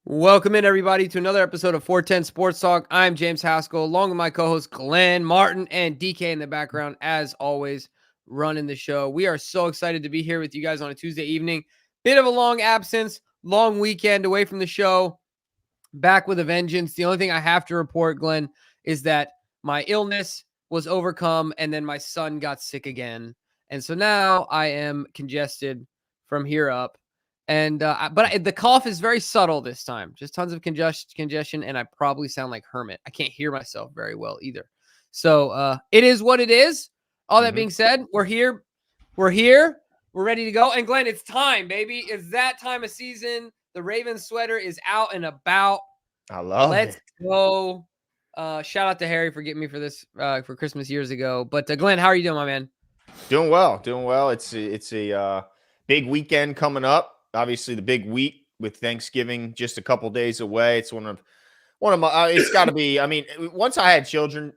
Welcome in, everybody, to another episode of 410 Sports Talk. I'm James Haskell, along with my co-hosts Glenn Martin and DK in the background, as always, running the show. We are so excited to be here with you guys on a Tuesday evening. Bit of a long absence, long weekend away from the show. Back with a vengeance. The only thing I have to report, Glenn, is that my illness was overcome, and then my son got sick again. And so now I am congested from here up. But the cough is very subtle this time. Just tons of congestion, and I probably sound like Hermit. I can't hear myself very well either. So it is what it is. All that being said, we're here. We're ready to go. And Glenn, it's time, baby. It's that time of season. The Ravens sweater is out and about. I love Let's it. go. Shout out to Harry for getting me for this for Christmas years ago. But Glenn, how are you doing, my man? Doing well. It's a big weekend coming up. Obviously, the big week with Thanksgiving just a couple days away. It's one of my. It's got to be. I mean, once I had children,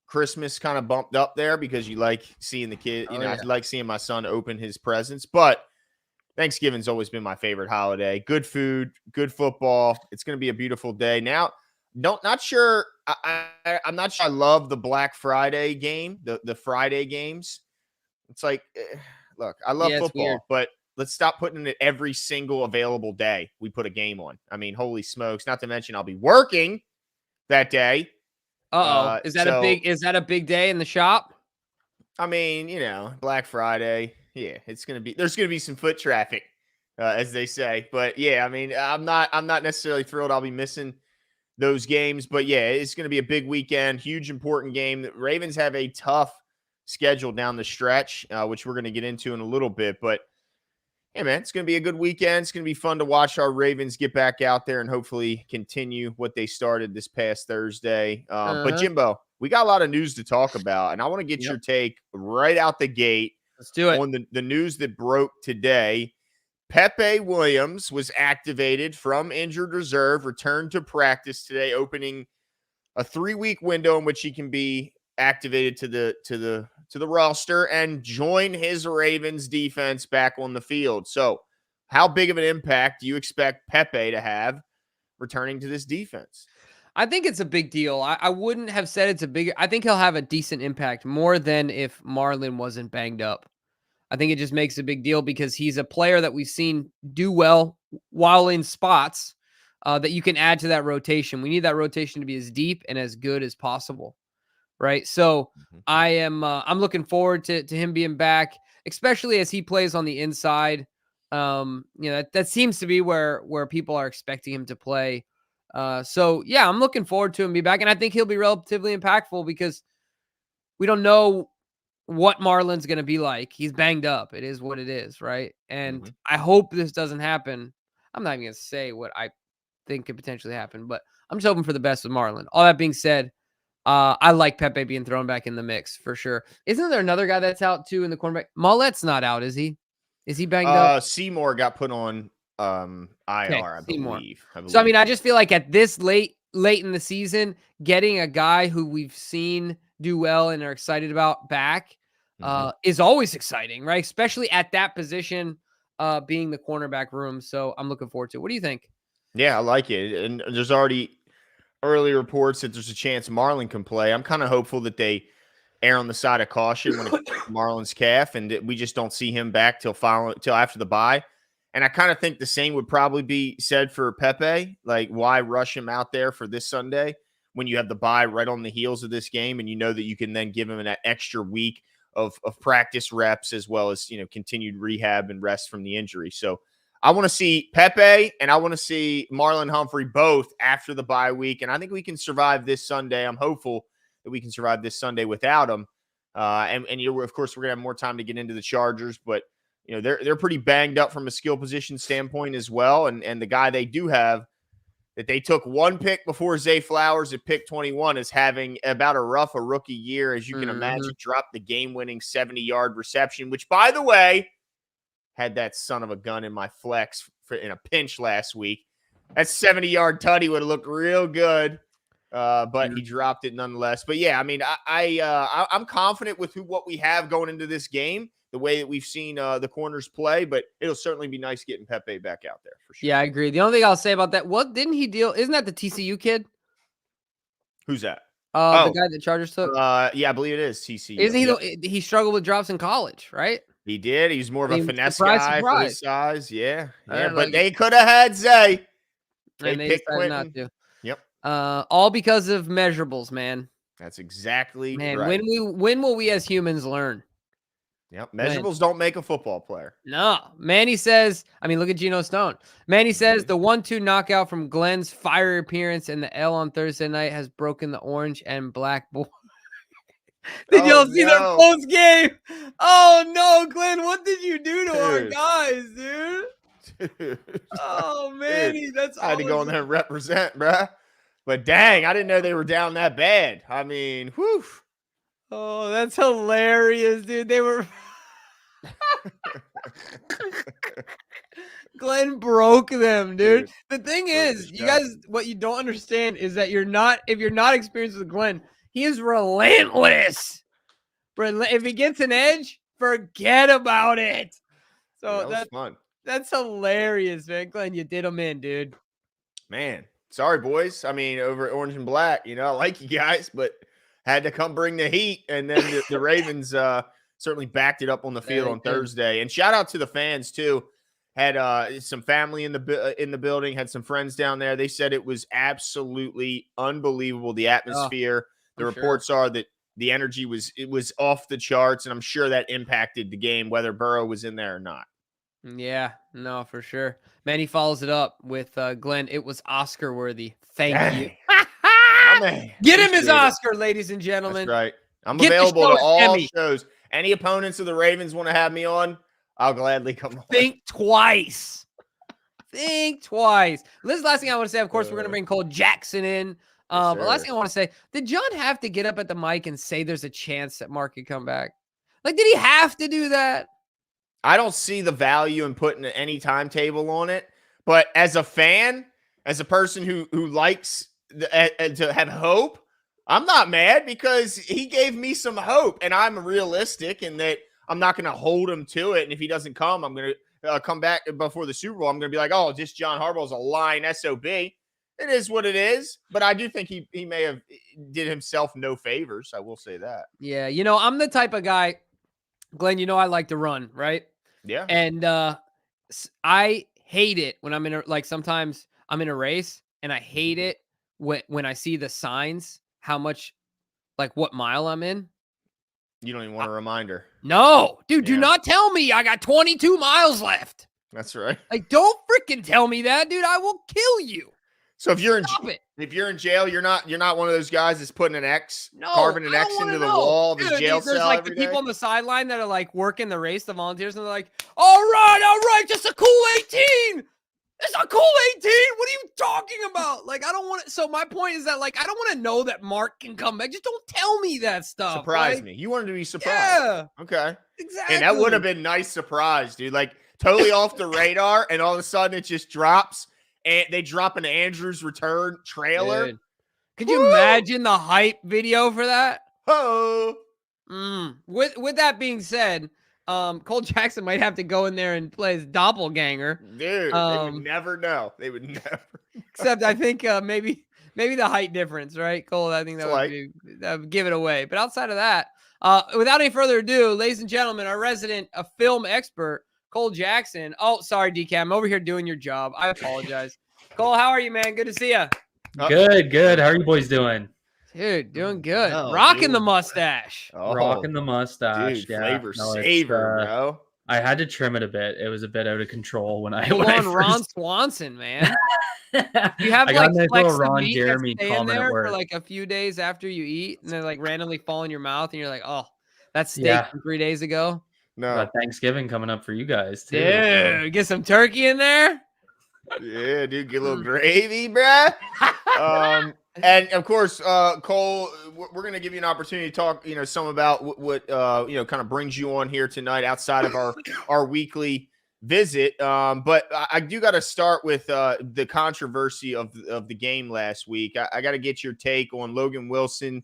Christmas kind of bumped up there because you like seeing the kid. I like seeing my son open his presents. But Thanksgiving's always been my favorite holiday. Good food, good football. It's going to be a beautiful day. Now, not sure. I'm not sure. I love the Black Friday game, the Friday games. It's like, look, I love football, but let's stop putting it every single available day we put a game on. I mean, holy smokes! Not to mention I'll be working that day. Is that a big day in the shop? I mean, Black Friday. Yeah, there's gonna be some foot traffic, as they say. But yeah, I mean, I'm not necessarily thrilled I'll be missing those games. But yeah, it's gonna be a big weekend, huge important game. The Ravens have a tough schedule down the stretch, which we're gonna get into in a little bit. But hey, man, it's going to be a good weekend. It's going to be fun to watch our Ravens get back out there and hopefully continue what they started this past Thursday. But, Jimbo, we got a lot of news to talk about, and I want to get your take right out the gate. Let's do it. On the news that broke today. Pepe Williams was activated from injured reserve, returned to practice today, opening a 3-week window in which he can be activated to the roster and join his Ravens defense back on the field. So how big of an impact do you expect Pepe to have returning to this defense? I think it's a big deal. I wouldn't have said it's a big. I think he'll have a decent impact, more than if Marlon wasn't banged up. I think it just makes a big deal because he's a player that we've seen do well while in spots that you can add to that rotation. We need that rotation to be as deep and as good as possible. Right. So I'm looking forward to him being back, especially as he plays on the inside. That seems to be where people are expecting him to play. So yeah, I'm looking forward to him be back. And I think he'll be relatively impactful because we don't know what Marlon's going to be like. He's banged up. It is what it is. Right. And I hope this doesn't happen. I'm not even going to say what I think could potentially happen, but I'm just hoping for the best with Marlon. All that being said, I like Pepe being thrown back in the mix for sure. Isn't there another guy that's out too in the cornerback? Mullet's not out, is he? Is he banged up? Seymour got put on IR, I believe. So I mean, I just feel like at this late in the season, getting a guy who we've seen do well and are excited about back is always exciting, right? Especially at that position, being the cornerback room. So I'm looking forward to it. What do you think? Yeah, I like it. And there's already early reports that there's a chance Marlon can play. I'm kind of hopeful that they err on the side of caution when it comes to Marlon's calf, and that we just don't see him back till after the bye. And I kind of think the same would probably be said for Pepe. Like, why rush him out there for this Sunday when you have the bye right on the heels of this game, and you know that you can then give him an extra week of practice reps as well as continued rehab and rest from the injury. So I want to see Pepe and I want to see Marlon Humphrey both after the bye week. And I think we can survive this Sunday. I'm hopeful that we can survive this Sunday without him. Of course, we're going to have more time to get into the Chargers, but they're pretty banged up from a skill position standpoint as well. And the guy they do have that they took one pick before Zay Flowers at pick 21 is having about a rookie year. As you can imagine, dropped the game-winning 70-yard reception, which, by the way, had that son of a gun in my flex in a pinch last week. That 70-yard tutty would have looked real good, but he dropped it nonetheless. But yeah, I mean, I'm confident with what we have going into this game the way that we've seen the corners play, but it'll certainly be nice getting Pepe back out there for sure. Yeah, I agree. The only thing I'll say about that, what didn't he deal? Isn't that the TCU kid? Who's that? The guy that Chargers took. Yeah, I believe it is TCU. Isn't he? He struggled with drops in college, right? He did. He's more of I a mean, finesse surprise, guy for surprise. his size. Yeah, but like they could have had Zay. And they picked decided Quentin. not to. Yep. All because of measurables, man. That's exactly Man, right. when will we as humans learn? Yep. Measurables don't make a football player. No. Manny says, I mean, look at Geno Stone. Manny says the 1-2 knockout from Glenn's fiery appearance in the L on Thursday night has broken the orange and black boy. Did y'all see their post game? Oh no, Glenn, what did you do to our guys, dude? Oh man, that's I had to go in there and represent, bruh. But dang, I didn't know they were down that bad. I mean, whew. Oh, that's hilarious, dude. They were Glenn broke them, dude. The thing is, you guys, what you don't understand is that if you're not experienced with Glenn, he is relentless. If he gets an edge, forget about it. So that's fun. That's hilarious, man. Glenn, you did him in, dude. Man, sorry, boys. I mean, over at Orange and Black, I like you guys, but had to come bring the heat. And then the Ravens certainly backed it up on the field on Thursday. And shout out to the fans too. Had some family in the building, had some friends down there. They said it was absolutely unbelievable. The atmosphere. The reports are that the energy was off the charts, and I'm sure that impacted the game, whether Burrow was in there or not. Yeah, no, for sure. Man, he follows it up with Glenn. It was Oscar worthy. Thank you. Get him his Oscar, ladies and gentlemen. That's right. I'm available to all shows. Any opponents of the Ravens want to have me on, I'll gladly come on. Think twice. Think twice. This is the last thing I want to say. Of course, we're going to bring Cole Jackson in. But last thing I want to say, did John have to get up at the mic and say there's a chance that Mark could come back? Like, did he have to do that? I don't see the value in putting any timetable on it. But as a fan, as a person who likes to have hope, I'm not mad because he gave me some hope. And I'm realistic in that I'm not going to hold him to it. And if he doesn't come, I'm going to come back before the Super Bowl. I'm going to be like, oh, just John Harbaugh's a lying SOB. It is what it is. But I do think he may have did himself no favors. I will say that. Yeah. I'm the type of guy, Glenn, I like to run, right? Yeah. And I hate it when I'm sometimes I'm in a race and I hate it when I see the signs, how much, what mile I'm in. You don't even want a reminder. No, dude, do not tell me I got 22 miles left. That's right. Don't freaking tell me that, dude. I will kill you. So if you're in jail, you're not one of those guys that's putting an X, carving an X into the wall of his jail cell. There's the people on the sideline that are working the race, the volunteers, and they're like, all right, just a cool 18. It's a cool 18. What are you talking about? I don't want it. So my point is that I don't want to know that Mark can come back. Just don't tell me that stuff. Surprise me. You wanted to be surprised. Yeah. Okay. Exactly. And that would have been nice surprise, dude. Totally off the radar, and all of a sudden it just drops. And they drop an Andrews return trailer. Dude. Could you imagine the hype video for that? Oh. With that being said, Cole Jackson might have to go in there and play his doppelganger. Dude, they would never know. They would never. Except I think maybe the height difference, right, Cole? I think that would give it away. But outside of that, without any further ado, ladies and gentlemen, our resident film expert, Cole Jackson. Oh, sorry, DK. I'm over here doing your job. I apologize. Cole, how are you, man? Good to see you. Good. How are you boys doing? Dude, doing good. Rocking the mustache. Rocking the mustache. Dude, flavor saver, bro. I had to trim it a bit. It was a bit out of control when I Ron Swanson, man. You have nice flecks Ron of meat Jeremy that stay in there for work. a few days after you eat, and they randomly fall in your mouth, and you're like, oh, that's steak from 3 days ago. No. Thanksgiving coming up for you guys too. Dude, get some turkey in there. Yeah, dude, get a little gravy, bruh. And of course, Cole, we're going to give you an opportunity to talk, some about what kind of brings you on here tonight outside of our weekly visit. But I do got to start with the controversy of the game last week. I got to get your take on Logan Wilson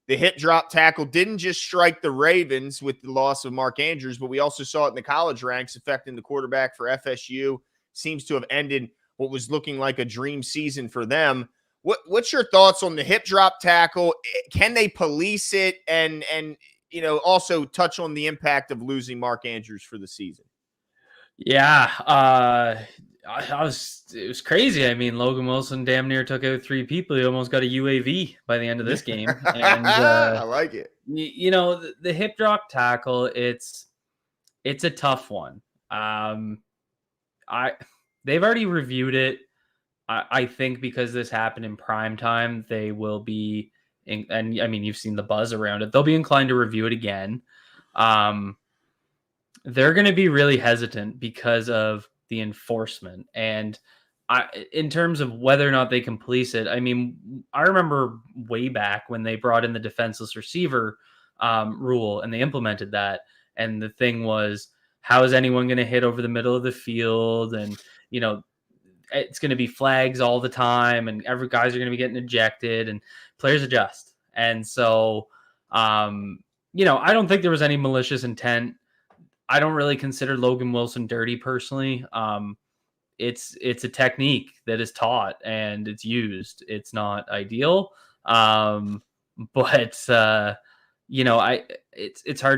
the hip drop tackle didn't just strike the Ravens with the loss of Mark Andrews, but we also saw it in the college ranks affecting the quarterback for FSU. Seems to have ended what was looking like a dream season for them. What's your thoughts on the hip drop tackle? Can they police it? And also touch on the impact of losing Mark Andrews for the season. Yeah, it was crazy. I mean, Logan Wilson damn near took out 3 people. He almost got a UAV by the end of this game. And I like it. The hip drop tackle, it's a tough one. They've already reviewed it. I think because this happened in prime time, they will be, and I mean, you've seen the buzz around it. They'll be inclined to review it again. They're going to be really hesitant because of the enforcement. And in terms of whether or not they can police it, I mean, I remember way back when they brought in the defenseless receiver rule and they implemented that. And the thing was, how is anyone going to hit over the middle of the field? And, it's going to be flags all the time and every guys are going to be getting ejected and players adjust. And so, I don't think there was any malicious intent. I don't really consider Logan Wilson dirty personally. It's a technique that is taught and it's used. It's not ideal. But it's hard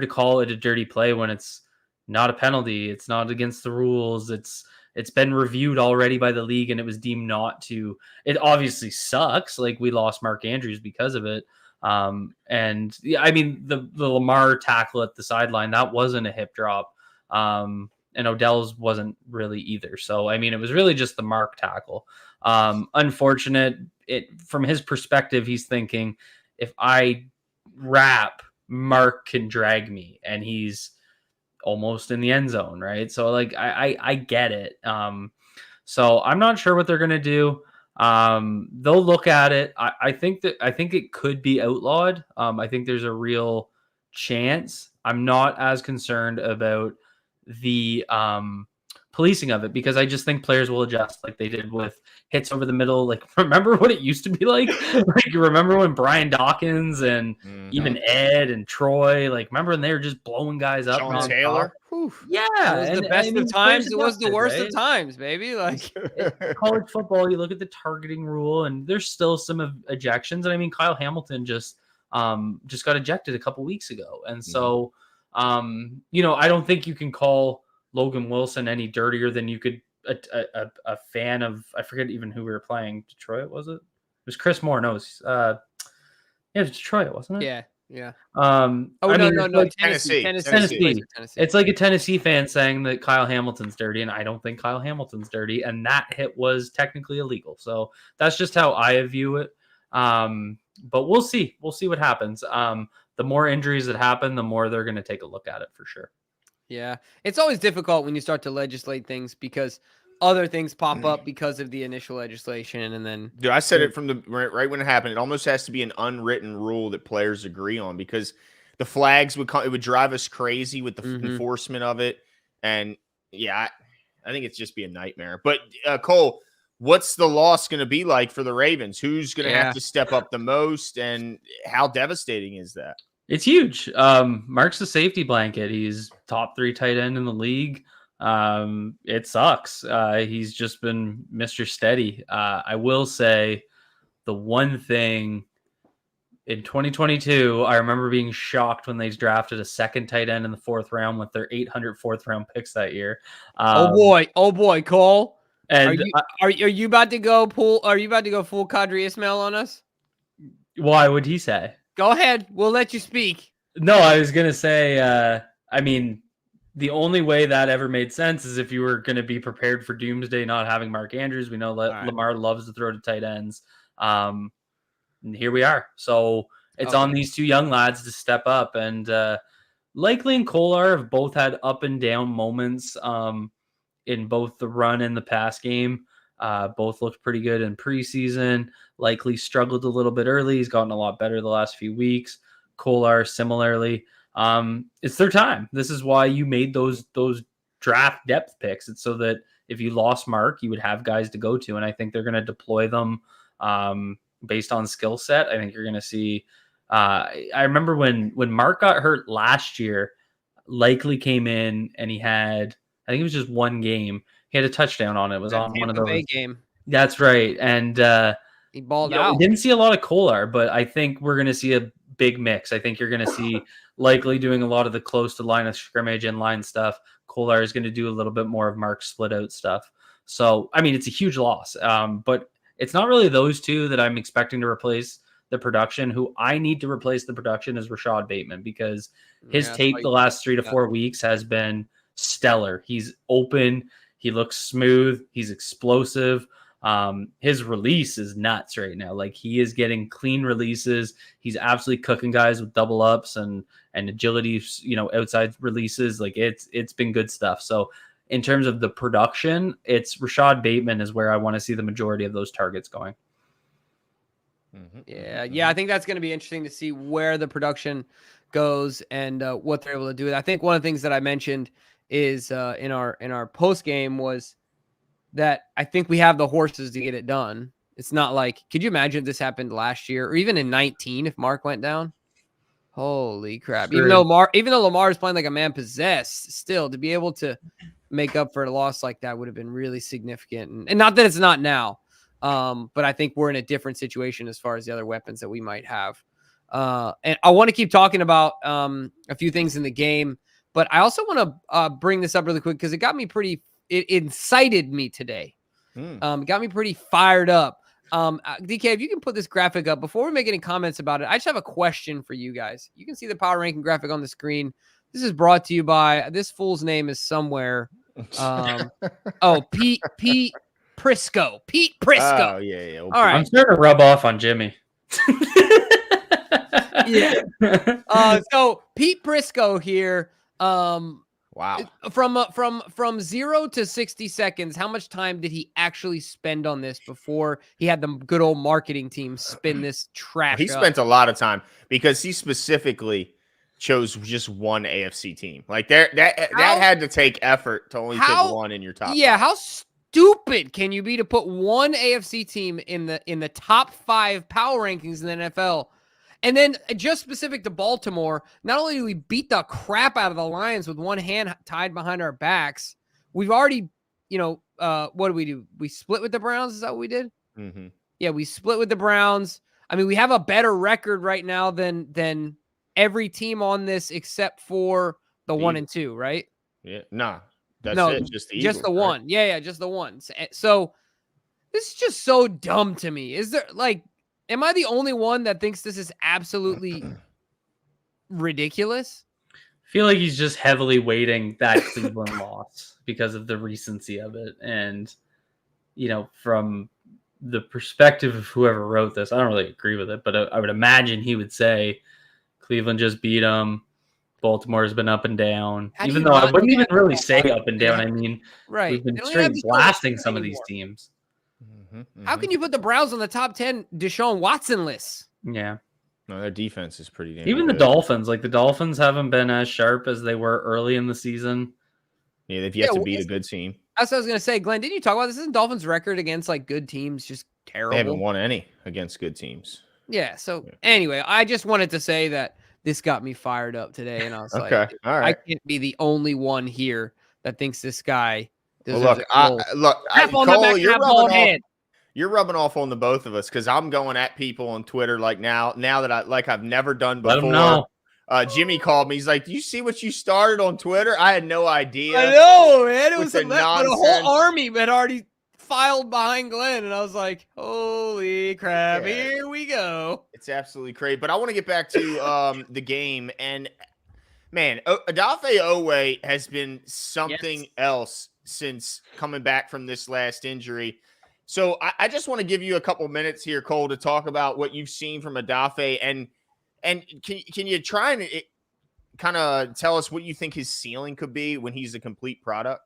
to call it a dirty play when it's not a penalty. It's not against the rules. It's been reviewed already by the league and it was deemed not to. It obviously sucks. Like we lost Mark Andrews because of it. And yeah, I mean the Lamar tackle at the sideline, that wasn't a hip drop. And Odell's wasn't really either. So, I mean, it was really just the Mark tackle. Unfortunate. From his perspective, he's thinking if I wrap, Mark can drag me and he's almost in the end zone. Right. So like, I get it. So I'm not sure what they're going to do. They'll look at it. I think it could be outlawed. I think there's a real chance. I'm not as concerned about the policing of it because I just think players will adjust like they did with hits over the middle. Like, remember what it used to be like? Like, you remember when Brian Dawkins and even Ed and Troy, like, remember when they were just blowing guys up? Sean Taylor? Yeah. It was the best of times. It was the worst of times, baby. Like college football, you look at the targeting rule and there's still some ejections. And I mean, Kyle Hamilton just got ejected a couple weeks ago. And so, I don't think you can call Logan Wilson any dirtier than you could a fan of, I forget even who we were playing. Detroit, was it? It was Chris Moore. No, it was Detroit, wasn't it? Yeah. Yeah. No. Tennessee. It's like a Tennessee fan saying that Kyle Hamilton's dirty, and I don't think Kyle Hamilton's dirty, and that hit was technically illegal. So that's just how I view it. But we'll see. We'll see what happens. The more injuries that happen, the more they're going to take a look at it for sure. Yeah. It's always difficult when you start to legislate things because other things pop up because of the initial legislation. And then, dude, I said it from the right when it happened. It almost has to be an unwritten rule that players agree on because the flags would drive us crazy with the enforcement of it. And yeah, I think it's just be a nightmare. But Cole, what's the loss going to be like for the Ravens? Who's going to have to step up the most, and how devastating is that? It's huge. Mark's a safety blanket. He's top 3 tight end in the league. It sucks. He's just been Mr. Steady. I will say the one thing in 2022, I remember being shocked when they drafted a second tight end in the 4th round with their 800 4th round picks that year. Oh boy, Cole. And are you about to go full Kadri Ismail on us? Why would he say? Go ahead. We'll let you speak. No, I was going to say, I mean, the only way that ever made sense is if you were going to be prepared for doomsday not having Mark Andrews. We know that Lamar loves to throw to tight ends. And here we are. So it's on these 2 young lads to step up. And Likely and Kolar have both had up and down moments in both the run and the pass game. Both looked pretty good in preseason. Likely struggled a little bit early. He's gotten a lot better the last few weeks. Kolar similarly. It's their time. This is why you made those draft depth picks. It's so that if you lost Mark, you would have guys to go to. And I think they're going to deploy them based on skill set. I think you're going to see I remember when Mark got hurt last year, Likely came in and he had, I think it was just one game. He had a touchdown on it. It was That on one of Tampa Bay those. game. That's right. And He balled we out. didn't see a lot of Kolar, but I think we're going to see a big mix. I think you're going to see Likely doing a lot of the close to line of scrimmage and line stuff. Kolar is going to do a little bit more of Mark's split out stuff. So, I mean, it's a huge loss. But it's not really those two that I'm expecting to replace the production. Who I need to replace the production is Rashad Bateman, because his tape the last 3 to 4 weeks has been stellar. He's open. He looks smooth. He's explosive. His release is nuts right now. Like, he is getting clean releases. He's absolutely cooking guys with double ups and agility, outside releases. Like, it's been good stuff. So in terms of the production, it's Rashad Bateman is where I want to see the majority of those targets going. Yeah. I think that's going to be interesting to see where the production goes and what they're able to do. I think one of the things that I mentioned is in our post game was that I think we have the horses to get it done. It's not like, could you imagine if this happened last year or even in 19 if Mark went down? Holy crap! Sure. Even though Lamar is playing like a man possessed, still to be able to make up for a loss like that would have been really significant. And not that it's not now, but I think we're in a different situation as far as the other weapons that we might have. And I want to keep talking about a few things in the game, but I also want to bring this up really quick because it incited me today. It got me pretty fired up. DK, if you can put this graphic up before we make any comments about it, I just have a question for you guys. You can see the power ranking graphic on the screen. This is brought to you by, this fool's name is somewhere. Pete Prisco. Pete Prisco. Oh, yeah. All right. I'm starting to rub off on Jimmy. Yeah. So Pete Prisco here. Wow. From 0 to 60 seconds, how much time did he actually spend on this before he had the good old marketing team spin this trash He spent a lot of time because he specifically chose just one AFC team. Like that had to take effort to only pick one in your top. Yeah, 5. how stupid can you be to put one AFC team in the top 5 power rankings in the NFL? And then just specific to Baltimore, not only do we beat the crap out of the Lions with one hand tied behind our backs, we've already, what do we do? We split with the Browns. Is that what we did? Mm-hmm. Yeah, we split with the Browns. I mean, we have a better record right now than every team on this except for the 1 and 2, right? Yeah, nah, that's it. Just the Eagles, just the one. Yeah, just the one. So this is just so dumb to me. Is there am I the only one that thinks this is absolutely ridiculous? I feel like he's just heavily weighting that Cleveland loss because of the recency of it. And, from the perspective of whoever wrote this, I don't really agree with it, but I would imagine he would say Cleveland just beat them. Baltimore has been up and down, even though I wouldn't even really say up and down. I mean, right. We've been straight blasting some of these teams. How can you put the Browns on the top 10 Deshaun Watson list? Yeah. No, their defense is pretty damn Even good. the Dolphins, the Dolphins haven't been as sharp as they were early in the season. Yeah, they've yet to beat a good team. That's what I was going to say. Glenn, didn't you talk about this? Isn't Dolphins' record against good teams just terrible? They haven't won any against good teams. Yeah. So anyway, I just wanted to say that this got me fired up today. And I was okay, all right. I can't be the only one here that thinks this guy deserves Cole, you're rubbing off on the both of us because I'm going at people on Twitter now that I've never done before. Let them know. Jimmy called me. He's like, "Do you see what you started on Twitter?" I had no idea. I know, man. It was but a whole army had already filed behind Glenn, and I was like, "Holy crap! Yeah. Here we go." It's absolutely crazy. But I want to get back to the game, and man, Odafe Owe has been something else since coming back from this last injury. So I just want to give you a couple minutes here, Cole, to talk about what you've seen from Odafe, and can you try and kind of tell us what you think his ceiling could be when he's a complete product?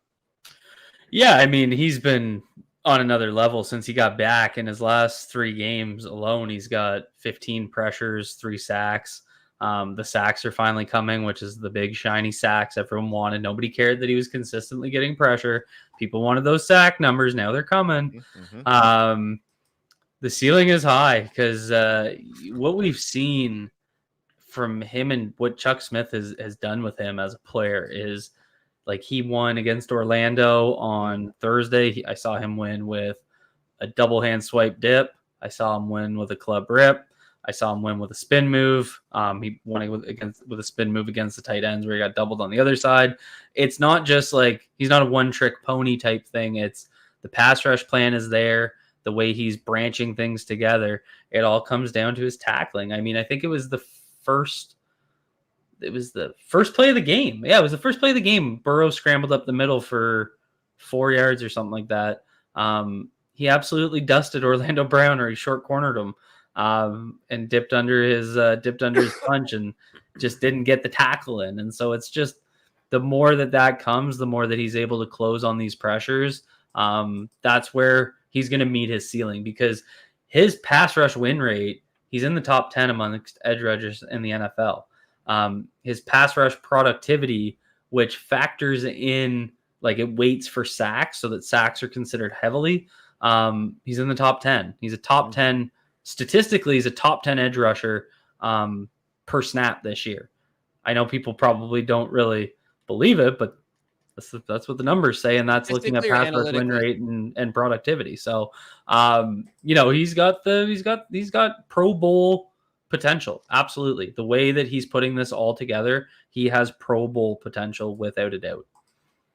Yeah, I mean, he's been on another level since he got back. In his last 3 games alone, he's got 15 pressures, 3 sacks. The sacks are finally coming, which is the big shiny sacks everyone wanted. Nobody cared that he was consistently getting pressure. People wanted those sack numbers. Now they're coming. The ceiling is high because what we've seen from him and what Chuck Smith has done with him as a player is like he won against Orlando on Thursday. I saw him win with a double hand swipe dip. I saw him win with a club rip. I saw him win with a spin move. He won with a spin move against the tight ends where he got doubled on the other side. It's not just like he's not a one-trick pony type thing. It's the pass rush plan is there. The way he's branching things together, it all comes down to his tackling. I mean, I think it was the first play of the game. Yeah, it was the first play of the game. Burrow scrambled up the middle for 4 yards or something like that. He absolutely dusted Orlando Brown, or he short cornered him, and dipped under his punch and just didn't get the tackle in. And so it's just the more that comes, the more that he's able to close on these pressures. That's where he's going to meet his ceiling, because his pass rush win rate, he's in the top 10 amongst edge rushers in the NFL. His pass rush productivity, which factors in, like, it weights for sacks so that sacks are considered heavily. He's in the top 10. He's a top 10 statistically. He's a top 10 edge rusher per snap this year. I know people probably don't really believe it, but that's what the numbers say, and that's looking at pass rush win rate and productivity. So, he's got Pro Bowl potential. Absolutely, the way that he's putting this all together, he has Pro Bowl potential without a doubt.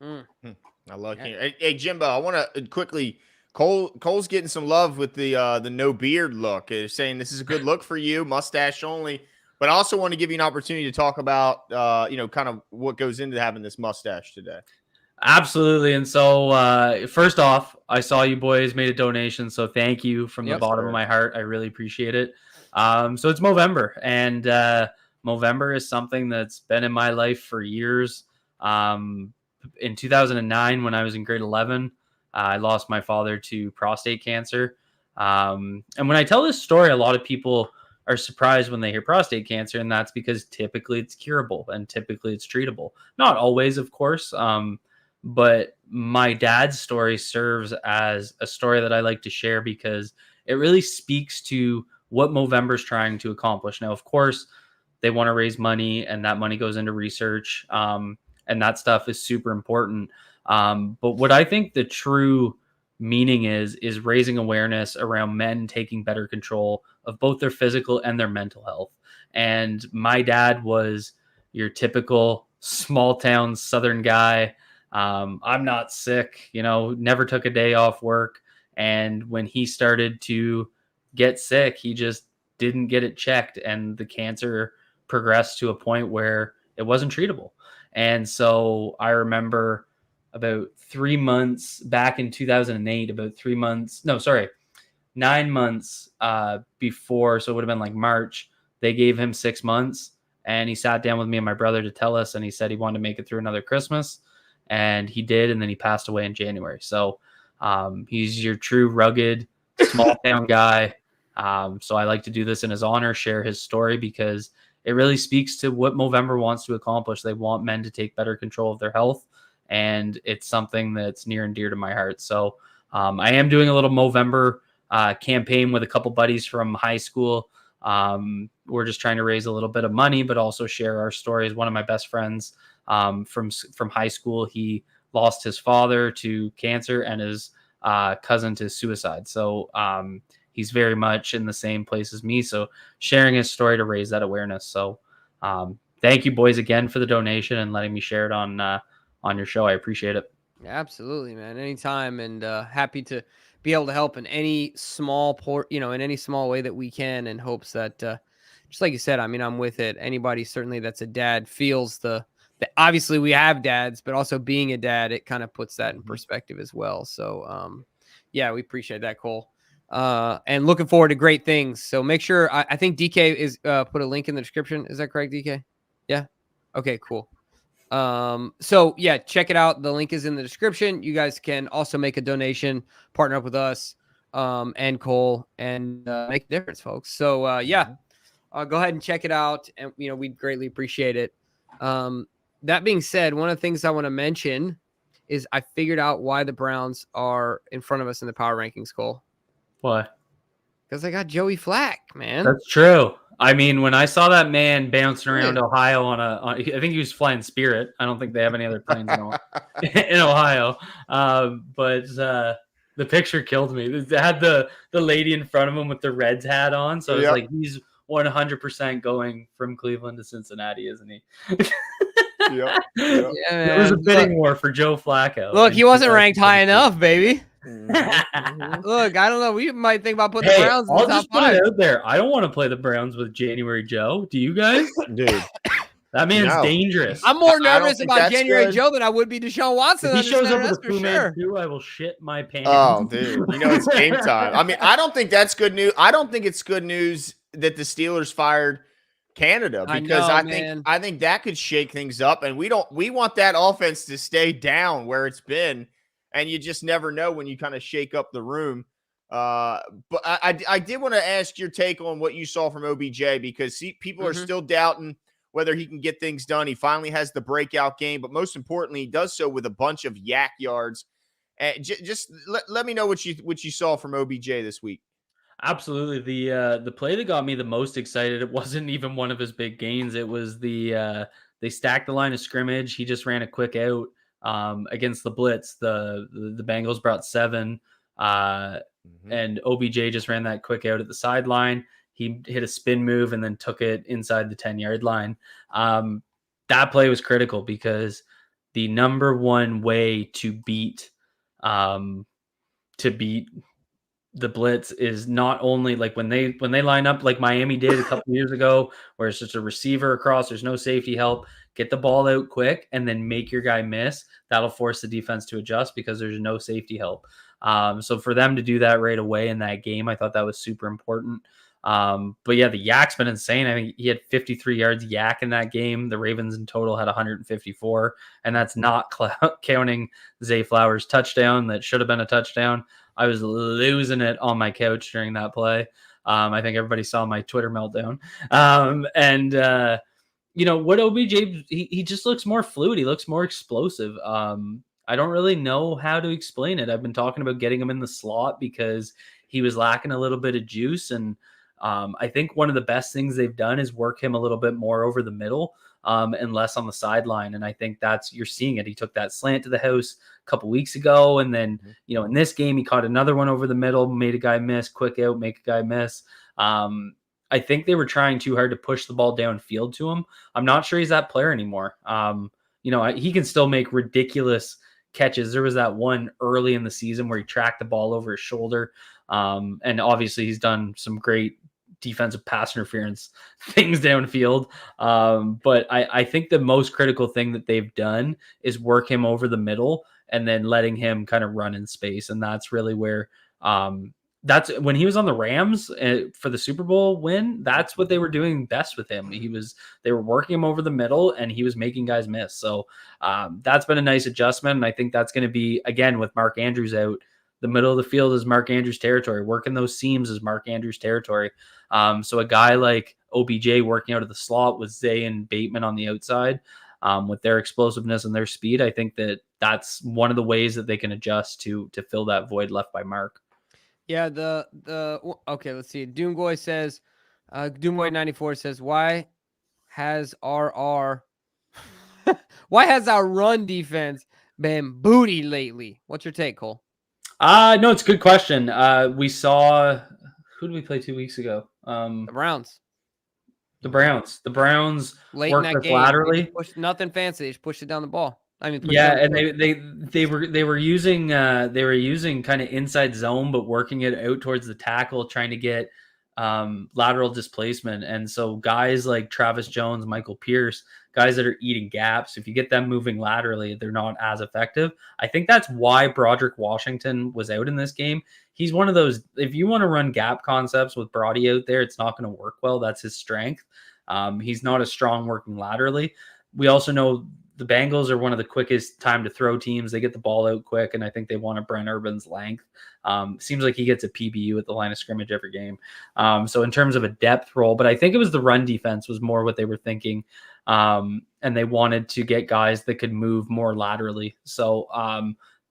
I like it. Hey, Jimbo, I want to quickly. Cole's getting some love with the no beard look. He's saying this is a good look for you, mustache only. But I also want to give you an opportunity to talk about kind of what goes into having this mustache today. Absolutely. And so first off, I saw you boys made a donation, so thank you from the bottom of my heart. I really appreciate it. So it's Movember, and Movember is something that's been in my life for years. In 2009, when I was in grade 11. I lost my father to prostate cancer. And when I tell this story, a lot of people are surprised when they hear prostate cancer, and that's because typically it's curable and typically it's treatable. Not always, of course, but my dad's story serves as a story that I like to share because it really speaks to what Movember's trying to accomplish. Now, of course, they want to raise money, and that money goes into research, and that stuff is super important. But what I think the true meaning is raising awareness around men taking better control of both their physical and their mental health. And my dad was your typical small town Southern guy. I'm not sick, never took a day off work. And when he started to get sick, he just didn't get it checked. And the cancer progressed to a point where it wasn't treatable. And so I remember about 3 months back in 2008, 9 months before, so it would have been like March, they gave him 6 months, and he sat down with me and my brother to tell us, and he said he wanted to make it through another Christmas, and he did, and then he passed away in January. So he's your true rugged small town guy. So I like to do this in his honor, share his story, because it really speaks to what Movember wants to accomplish. They want men to take better control of their health, and it's something that's near and dear to my heart. So I am doing a little Movember campaign with a couple buddies from high school. We're just trying to raise a little bit of money, but also share our stories. One of my best friends from high school, he lost his father to cancer and his cousin to suicide. So he's very much in the same place as me. So sharing his story to raise that awareness. So thank you, boys, again for the donation and letting me share it on your show. I appreciate it. Absolutely, man. Anytime, and happy to be able to help in any small in any small way that we can, in hopes that, just like you said, I mean, I'm with it. Anybody certainly that's a dad feels obviously we have dads, but also being a dad, it kind of puts that in perspective as well. So, yeah, we appreciate that, Cole. And looking forward to great things. So make sure, I think DK is put a link in the description. Is that correct, DK? Yeah. Okay, cool. So yeah, check it out. The link is in the description. You guys can also make a donation, partner up with us, and Cole, and make a difference, folks. So yeah, go ahead and check it out, and we'd greatly appreciate it. That being said, one of the things I want to mention is I figured out why the Browns are in front of us in the power rankings, Cole. Why? Because they got Joey Flacco, man. That's true. I mean, when I saw that man bouncing around Ohio I think he was flying Spirit. I don't think they have any other planes in Ohio. But the picture killed me. It had the lady in front of him with the Reds hat on. So I was like, he's 100% going from Cleveland to Cincinnati, isn't he? Yep. Yeah, It was a bidding war for Joe Flacco. Look, he wasn't ranked high enough, baby. Mhm. Look, I don't know. We might think about putting the Browns in the I'll top just put 5. it out there. I don't want to play the Browns with January Joe. Do you guys? Dude, That man's dangerous. I'm more I don't nervous think about that's January good. Joe than I would be Deshaun Watson. If he shows up with a for Puma sure. too, I will shit my pants. Oh, dude, it's game time. I mean, I don't think that's good news. I don't think it's good news that the Steelers fired Canada, because I think that could shake things up, and we want that offense to stay down where it's been, and you just never know when you kind of shake up the room. But I did want to ask your take on what you saw from OBJ, because people are still doubting whether he can get things done. He finally has the breakout game, but most importantly, he does so with a bunch of yak yards. Just let me know what you saw from OBJ this week. Absolutely. The play that got me the most excited, it wasn't even one of his big gains. It was they stacked the line of scrimmage. He just ran a quick out against the blitz. The Bengals brought 7 and OBJ just ran that quick out at the sideline. He hit a spin move and then took it inside the 10-yard line. That play was critical, because the number one way to beat the blitz is not only like when they line up like Miami did a couple years ago, where it's just a receiver across, there's no safety help, get the ball out quick and then make your guy miss. That'll force the defense to adjust because there's no safety help. So for them to do that right away in that game, I thought that was super important. But yeah, the yak's been insane. I think he had 53 yards yak in that game. The Ravens in total had 154, and that's not counting Zay Flowers' touchdown that should have been a touchdown. I was losing it on my couch during that play. I think everybody saw my Twitter meltdown. What OBJ, he just looks more fluid. He looks more explosive. I don't really know how to explain it. I've been talking about getting him in the slot because he was lacking a little bit of juice. And I think one of the best things they've done is work him a little bit more over the middle and less on the sideline. And I think you're seeing it. He took that slant to the house a couple weeks ago. And then, in this game, he caught another one over the middle, made a guy miss, quick out, make a guy miss. I think they were trying too hard to push the ball downfield to him. I'm not sure he's that player anymore. He can still make ridiculous catches. There was that one early in the season where he tracked the ball over his shoulder. And obviously he's done some great defensive pass interference things downfield. But I think the most critical thing that they've done is work him over the middle and then letting him kind of run in space. And that's really where, that's when he was on the Rams for the Super Bowl win. That's what they were doing best with him. They were working him over the middle and he was making guys miss. So that's been a nice adjustment. And I think that's going to be, again, with Mark Andrews out, the middle of the field is Mark Andrews territory. Working those seams is Mark Andrews territory. So a guy like OBJ working out of the slot with Zay and Bateman on the outside, with their explosiveness and their speed, I think that's one of the ways that they can adjust to fill that void left by Mark. Yeah, okay, let's see. Doomboy says, Doomboy94 says, why has our run defense been booty lately? What's your take, Cole? No, it's a good question. We saw, who did we play 2 weeks ago? The Browns. The Browns late worked in that us game. laterally. Nothing fancy. They just pushed it down the ball. And they were using kind of inside zone, but working it out towards the tackle, trying to get lateral displacement. And so guys like Travis Jones, Michael Pierce, guys that are eating gaps, if you get them moving laterally, they're not as effective. I think that's why Broderick Washington was out in this game. He's one of those, if you want to run gap concepts with Brody out there, it's not going to work well. That's his strength. He's not as strong working laterally. We also know the Bengals are one of the quickest time to throw teams. They get the ball out quick, and I think they want Brent Urban's length. Seems like he gets a PBU at the line of scrimmage every game. So in terms of a depth role, but I think it was the run defense was more what they were thinking. And they wanted to get guys that could move more laterally. So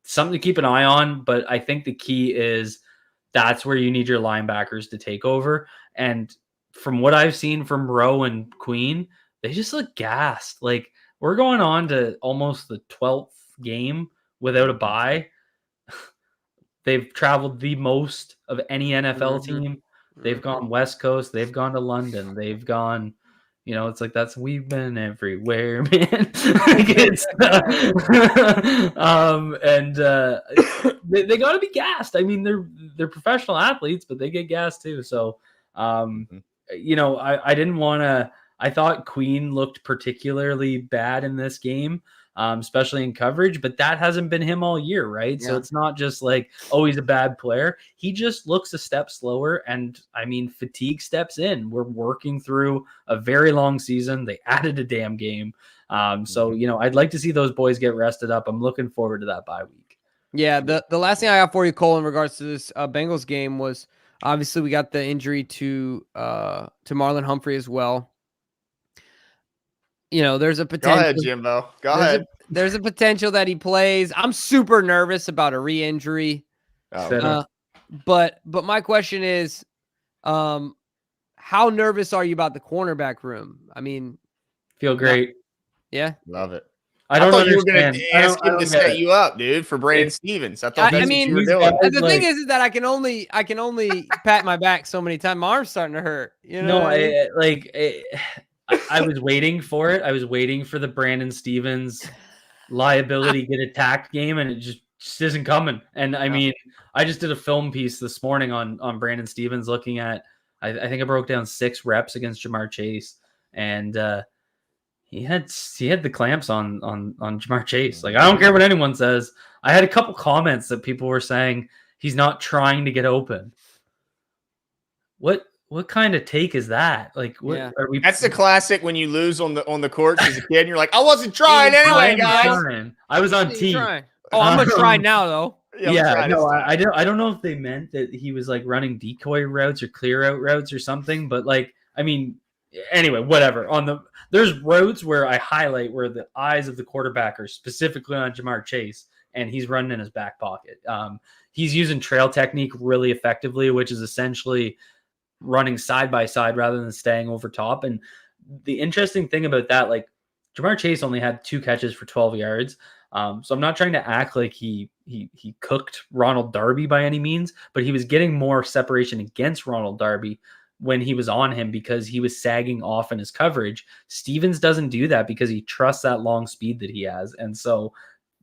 something to keep an eye on, but I think the key is that's where you need your linebackers to take over. And from what I've seen from Rowe and Queen, they just look gassed. Like, we're going on to almost the 12th game without a bye. They've traveled the most of any NFL team. They've gone West Coast. They've gone to London. They've gone, it's like we've been everywhere, man. They got to be gassed. I mean, they're professional athletes, but they get gassed too. So, I didn't want to. I thought Queen looked particularly bad in this game. Especially in coverage, but that hasn't been him all year, right? Yeah. So it's not just like, oh, he's a bad player. He just looks a step slower, and I mean, fatigue steps in. We're working through a very long season. They added a damn game. So, I'd like to see those boys get rested up. I'm looking forward to that bye week. Yeah, the last thing I got for you, Cole, in regards to this Bengals game was obviously we got the injury to Marlon Humphrey as well. There's a potential. Go ahead, Jimbo. Go ahead. There's a potential that he plays. I'm super nervous about a re-injury. But my question is, how nervous are you about the cornerback room? I mean, feel great. Yeah, love it. I don't thought understand. You were going to ask him to set you up, dude, for Brandon Stevens. I thought that's what you were doing. The thing is that I can only pat my back so many times. My arm's starting to hurt. I was waiting for it. I was waiting for the Brandon Stevens liability get attacked game, and it just isn't coming. And I mean, I just did a film piece this morning on Brandon Stevens, looking at I think I broke down 6 reps against Jamar Chase, and he had the clamps on Jamar Chase. Like, I don't care what anyone says. I had a couple comments that people were saying he's not trying to get open. What kind of take is that? Like, what are we? That's the classic when you lose on the courts as a kid, and you're like, I wasn't trying anyway, guys. I was on tee. Oh, I'm gonna try now though. I don't know if they meant that he was like running decoy routes or clear out routes or something, but like, I mean, anyway, whatever. There's routes where I highlight where the eyes of the quarterback are specifically on Jamar Chase, and he's running in his back pocket. He's using trail technique really effectively, which is essentially running side by side rather than staying over top. And the interesting thing about that, like, Jamar Chase only had 2 catches for 12 yards. So I'm not trying to act like he cooked Ronald Darby by any means, but he was getting more separation against Ronald Darby when he was on him because he was sagging off in his coverage. Stevens doesn't do that because he trusts that long speed that he has. And so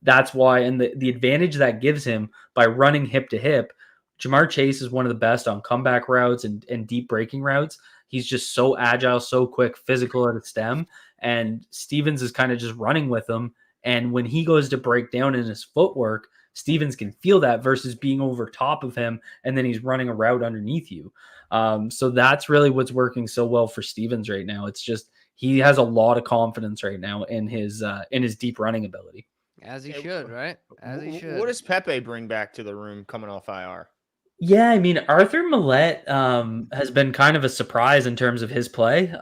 that's why, and the advantage that gives him by running hip to hip, Jamar Chase is one of the best on comeback routes and deep breaking routes. He's just so agile, so quick, physical at the stem. And Stevens is kind of just running with him. And when he goes to break down in his footwork, Stevens can feel that versus being over top of him, and then he's running a route underneath you. So that's really what's working so well for Stevens right now. It's just he has a lot of confidence right now in his deep running ability. As he should, right? As he should. What does Pepe bring back to the room coming off IR? Yeah, I mean, Arthur Millette has been kind of a surprise in terms of his play.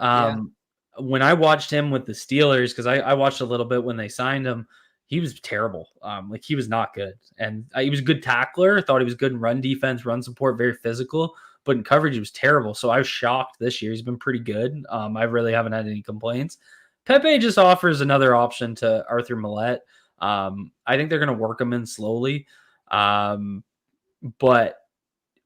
When I watched him with the Steelers, because I watched a little bit when they signed him, he was terrible. Like, he was not good. And he was a good tackler. Thought he was good in run defense, run support, very physical. But in coverage, he was terrible. So I was shocked this year. He's been pretty good. I really haven't had any complaints. Pepe just offers another option to Arthur Millette. I think they're going to work him in slowly. But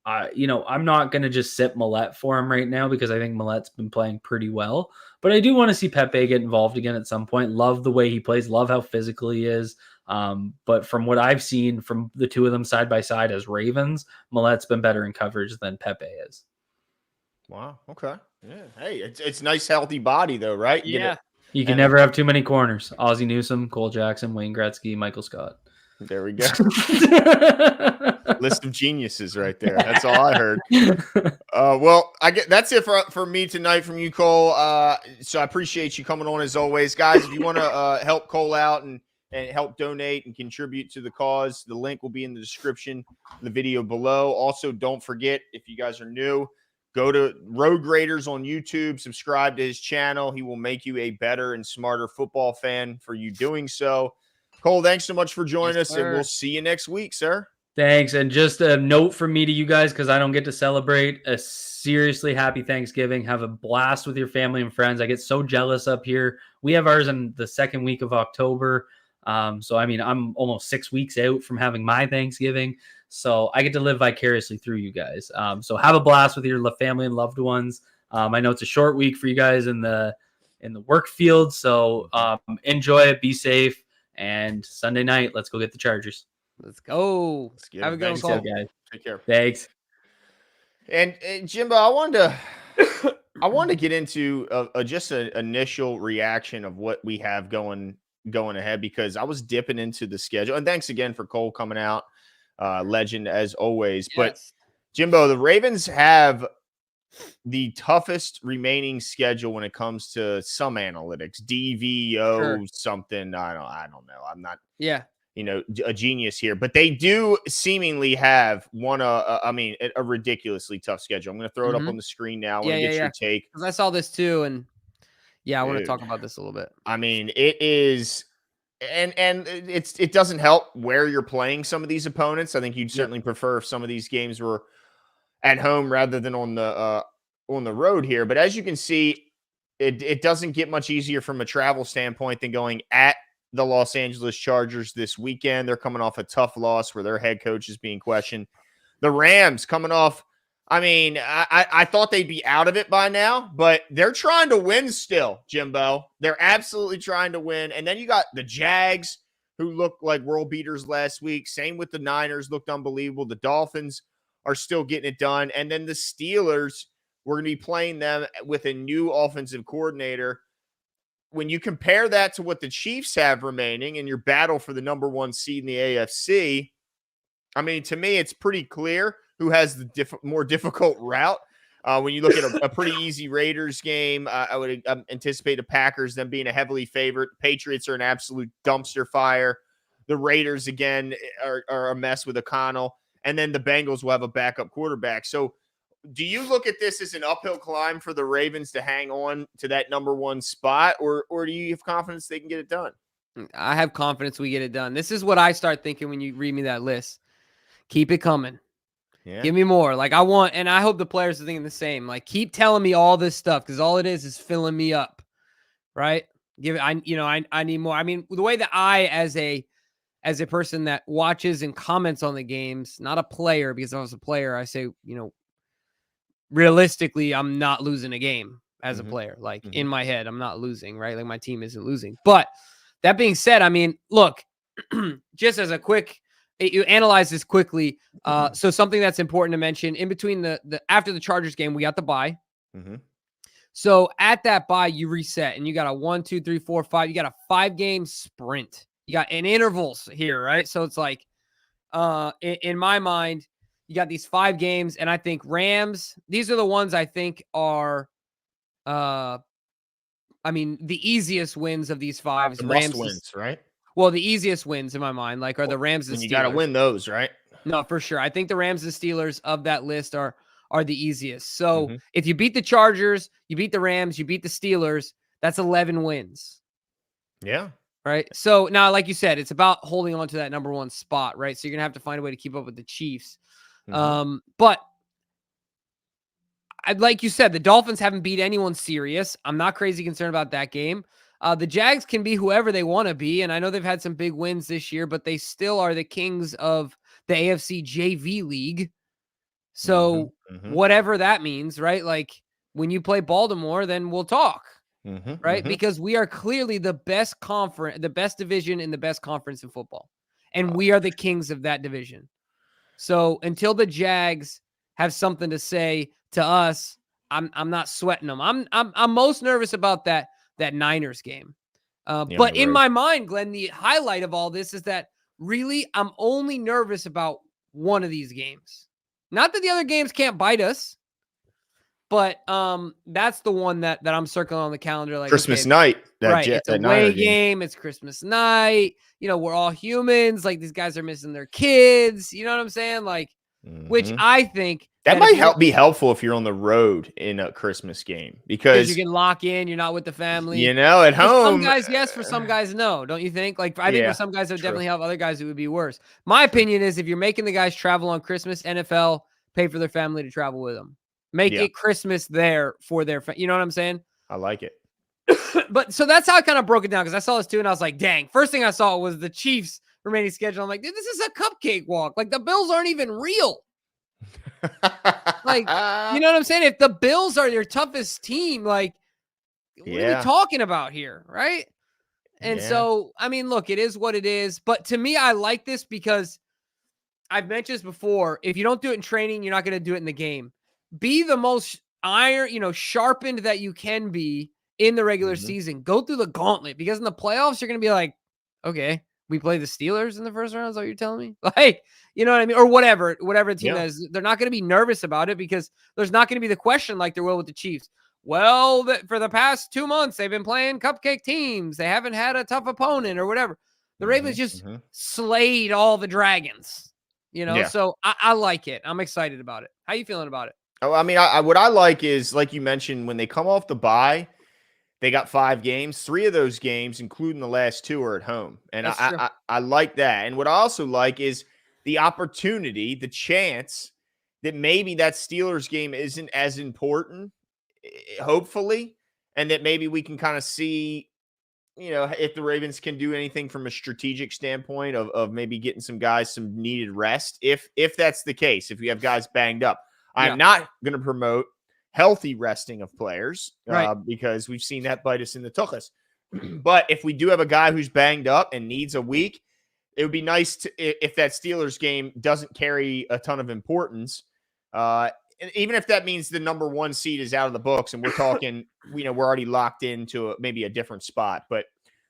I'm not going to just sit Millette for him right now because I think Millette's been playing pretty well. But I do want to see Pepe get involved again at some point. Love the way he plays. Love how physical he is. But from what I've seen from the two of them side by side as Ravens, Millette's been better in coverage than Pepe is. Wow. Okay. Yeah. Hey, it's nice, healthy body though, right? You can never have too many corners. Ozzie Newsome, Cole Jackson, Wayne Gretzky, Michael Scott. There we go. List of geniuses right there. That's all I heard. Well, that's it for me tonight from you, Cole. So I appreciate you coming on as always. Guys, if you want to help Cole out and help donate and contribute to the cause, the link will be in the description of the video below. Also, don't forget, if you guys are new, go to Road Graders on YouTube, subscribe to his channel. He will make you a better and smarter football fan for you doing so. Cole, thanks so much for joining us, and we'll see you next week, sir. Thanks. And just a note from me to you guys, because I don't get to celebrate, a seriously happy Thanksgiving. Have a blast with your family and friends. I get so jealous up here. We have ours in the second week of October. So, I mean, I'm almost 6 weeks out from having my Thanksgiving. So I get to live vicariously through you guys. So have a blast with your family and loved ones. I know it's a short week for you guys in the work field. So enjoy it. Be safe. And Sunday night, let's go get the Chargers. Let's go. Have a good one, Cole. Guys. Take care. Thanks. And Jimbo, I wanted to get into just an initial reaction of what we have going ahead, because I was dipping into the schedule. And thanks again for Cole coming out, legend as always. Yes. But Jimbo, the Ravens have the toughest remaining schedule when it comes to some analytics, DVO something. I don't know. I'm not. Yeah. A genius here, but they do seemingly have a ridiculously tough schedule. I'm going to throw it up on the screen now. I want to get your take. Because I saw this too, and I want to talk about this a little bit. I mean, it is, and it doesn't help where you're playing some of these opponents. I think you'd certainly prefer if some of these games were at home rather than on the road here. But as you can see, it doesn't get much easier from a travel standpoint than going at the Los Angeles Chargers this weekend. They're coming off a tough loss where their head coach is being questioned. The Rams coming off, I mean, I thought they'd be out of it by now, but they're trying to win still, Jimbo. They're absolutely trying to win. And then you got the Jags, who looked like world beaters last week. Same with the Niners, looked unbelievable. The Dolphins are still getting it done. And then the Steelers, we're going to be playing them with a new offensive coordinator. When you compare that to what the Chiefs have remaining in your battle for the number 1 seed in the AFC, I mean, to me, it's pretty clear who has the more difficult route. When you look at a pretty easy Raiders game, I would anticipate the Packers, them being a heavily favored. Patriots are an absolute dumpster fire. The Raiders, again, are a mess with O'Connell. And then the Bengals will have a backup quarterback. So do you look at this as an uphill climb for the Ravens to hang on to that number 1 spot, or do you have confidence they can get it done? I have confidence we get it done. This is what I start thinking when you read me that list. Keep it coming. Yeah. Give me more. Like I want, and I hope the players are thinking the same. Like keep telling me all this stuff, because all it is filling me up, right? I need more. I mean, the way that I, as a person that watches and comments on the games, not a player, because if I was a player, I say, realistically, I'm not losing a game as a player. Like in my head, I'm not losing, right? Like my team isn't losing. But that being said, I mean, look, just as a quick, you analyze this quickly. So something that's important to mention, in between the after the Chargers game, we got the bye. So at that bye, you reset and you got a 1, 2, 3, 4, 5. You got a 5-game sprint. You got in intervals here, right? So it's like, in my mind, you got these 5 games, and I think Rams, these are the ones I think are, the easiest wins of these 5. Rams wins, right? Well, the easiest wins in my mind, like, are the Rams and Steelers. You got to win those, right? No, for sure. I think the Rams and Steelers of that list are the easiest. So if you beat the Chargers, you beat the Rams, you beat the Steelers, that's 11 wins. Yeah. Right. So now, like you said, it's about holding on to that number 1 spot, right? So you're going to have to find a way to keep up with the Chiefs. But like you said, the Dolphins haven't beat anyone serious. I'm not crazy concerned about that game. The Jags can be whoever they want to be. And I know they've had some big wins this year, but they still are the kings of the AFC JV league. So whatever that means, right? Like when you play Baltimore, then we'll talk, right? Because we are clearly the best conference, the best division in the best conference in football. And we are the kings of that division. So until the Jags have something to say to us, I'm not sweating them. I'm most nervous about that Niners game. But in my mind, Glenn, the highlight of all this is that really I'm only nervous about one of these games. Not that the other games can't bite us, but that's the one that I'm circling on the calendar. Like Christmas night, it's a away game. It's Christmas night. We're all humans. Like these guys are missing their kids. You know what I'm saying? Like, which I think That And if might be helpful if you're on the road in a Christmas game because you because, can lock in, you're not with the family. at For some home, guys, yes. For some guys, no. Don't you think? Like, I think for yeah, some guys, it would true. definitely help. Other guys, it would be worse. My opinion is if you're making the guys travel on Christmas, NFL pay for their family to travel with them. Make Yeah. it Christmas there for their you know what I'm saying? I like it. But so that's how I kind of broke it down because I saw this too and I was like, dang. First thing I saw was the Chiefs remaining schedule. I'm like, dude, this is a cupcake walk. Like the Bills aren't even real. Like, you know what I'm saying? If the Bills are your toughest team, like, what are we talking about here? Right. And so, I mean, look, it is what it is. But to me, I like this because I've mentioned this before. If you don't do it in training, you're not going to do it in the game. Be the most sharpened that you can be in the regular season. Go through the gauntlet because in the playoffs, you're going to be like, okay, we play the Steelers in the first round. Is that what you're telling me? Like, you know what I mean? Or whatever team that is. They're not going to be nervous about it because there's not going to be the question like there will with the Chiefs. Well, for the past 2 months, they've been playing cupcake teams. They haven't had a tough opponent or whatever. The Ravens just slayed all the dragons, So I like it. I'm excited about it. How you feeling about it? Oh, I mean, what I like is, like you mentioned, when they come off the bye, they got 5 games. 3 of those games, including the last 2, are at home. And I like that. And what I also like is the opportunity, the chance that maybe that Steelers game isn't as important, hopefully, and that maybe we can kind of see, if the Ravens can do anything from a strategic standpoint of maybe getting some guys some needed rest. If that's the case, if you have guys banged up. I'm not going to promote healthy resting of players because we've seen that bite us in the tuchus. But if we do have a guy who's banged up and needs a week, it would be nice if that Steelers game doesn't carry a ton of importance. Even if that means the number 1 seed is out of the books and we're talking, we're already locked into maybe a different spot. But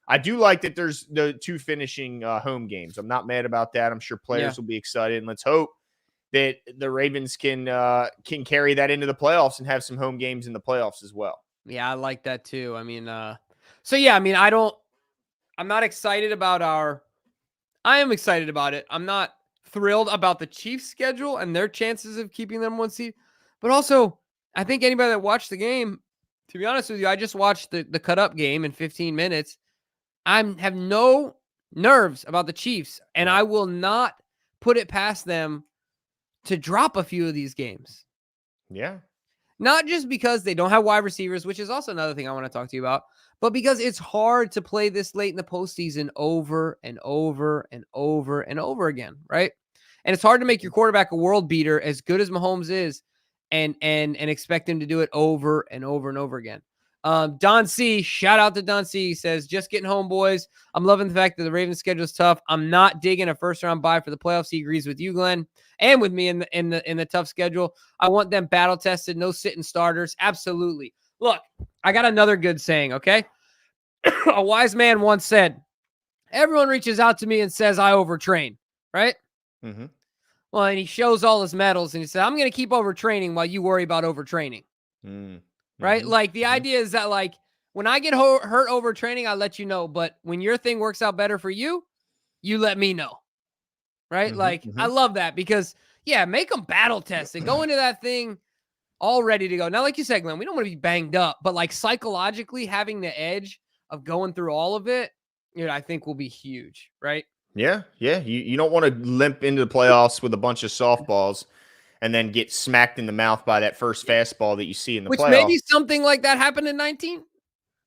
I do like that there's the 2 finishing home games. I'm not mad about that. I'm sure players will be excited. And let's hope that the Ravens can carry that into the playoffs and have some home games in the playoffs as well. Yeah, I like that too. I mean, I'm not excited about I am excited about it. I'm not thrilled about the Chiefs' schedule and their chances of keeping them 1 seed. But also, I think anybody that watched the game, to be honest with you, I just watched the cut up game in 15 minutes. I have no nerves about the Chiefs, and I will not put it past them to drop a few of these games. Yeah. Not just because they don't have wide receivers, which is also another thing I want to talk to you about, but because it's hard to play this late in the postseason over and over and over and over again, right? And it's hard to make your quarterback a world beater as good as Mahomes is and expect him to do it over and over and over again. Don C, shout out to Don C, says, just getting home, boys. I'm loving the fact that the Ravens schedule is tough. I'm not digging a first round bye for the playoffs. He agrees with you, Glenn, and with me in the tough schedule. I want them battle tested, no sitting starters. Absolutely. Look, I got another good saying, okay? A wise man once said, everyone reaches out to me and says I overtrain, right? Mm-hmm. Well, and he shows all his medals and he said, I'm going to keep overtraining while you worry about overtraining. Right? Like the idea is that like when I get hurt overtraining, I let you know. But when your thing works out better for you, you let me know. Right? I love that because make them battle tested. Go into that thing all ready to go. Now, like you said, Glenn, we don't want to be banged up, but like psychologically having the edge of going through all of it, I think will be huge. Right? Yeah. Yeah. You don't want to limp into the playoffs with a bunch of softballs and then get smacked in the mouth by that first fastball that you see in the playoffs. Maybe something like that happened in 19?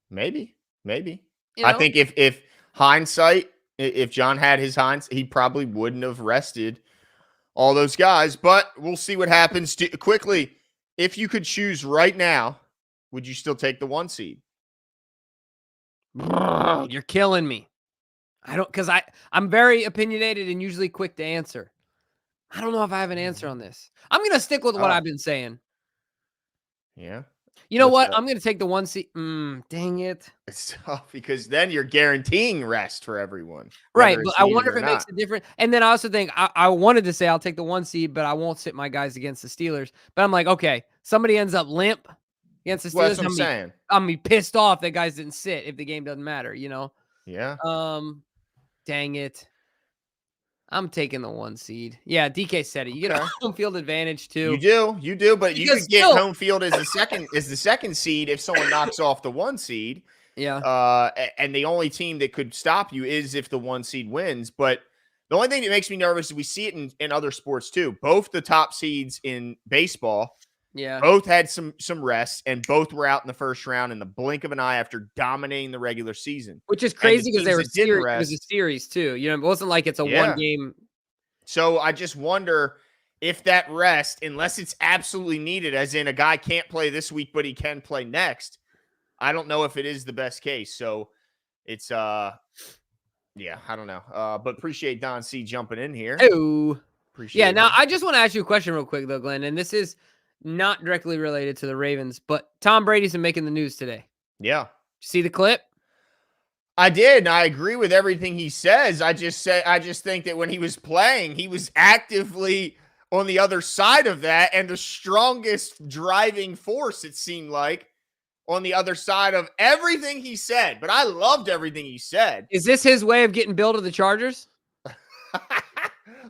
Maybe. I think if hindsight, if John had his hindsight, he probably wouldn't have rested all those guys. But we'll see what happens. Quickly, if you could choose right now, would you still take the 1 seed? You're killing me. Because I'm very opinionated and usually quick to answer. I don't know if I have an answer on this. I'm going to stick with what I've been saying. Yeah. You know what? I'm going to take the 1 seed. Dang it. It's tough because then you're guaranteeing rest for everyone. Right. But I wonder if it makes a difference. And then I also think I wanted to say I'll take the 1 seed, but I won't sit my guys against the Steelers. But I'm like, okay, somebody ends up limp against the Steelers. Well, that's what I'm saying. I'm going to be pissed off that guys didn't sit if the game doesn't matter, Yeah. Dang it. I'm taking the 1 seed. Yeah, DK said it. You get a home field advantage too. You do, but you Because could get still- home field as the second seed if someone knocks off the 1 seed. Yeah. And the only team that could stop you is if the 1 seed wins. But the only thing that makes me nervous is we see it in other sports too. Both the top seeds in baseball, both had some rest, and both were out in the first round in the blink of an eye after dominating the regular season. Which is crazy because they were didn't it was a series too. You know, it wasn't like it's a 1 game. So I just wonder if that rest, unless it's absolutely needed, as in a guy can't play this week, but he can play next. I don't know if it is the best case. So it's I don't know. But appreciate Don C jumping in here. Oh, appreciate it. Now I just want to ask you a question real quick though, Glenn, and this is not directly related to the Ravens, but Tom Brady's been making the news today. Yeah. See the clip? I did, and I agree with everything he says. I just think that when he was playing, he was actively on the other side of that, and the strongest driving force, it seemed like, on the other side of everything he said. But I loved everything he said. Is this his way of getting Bill to the Chargers?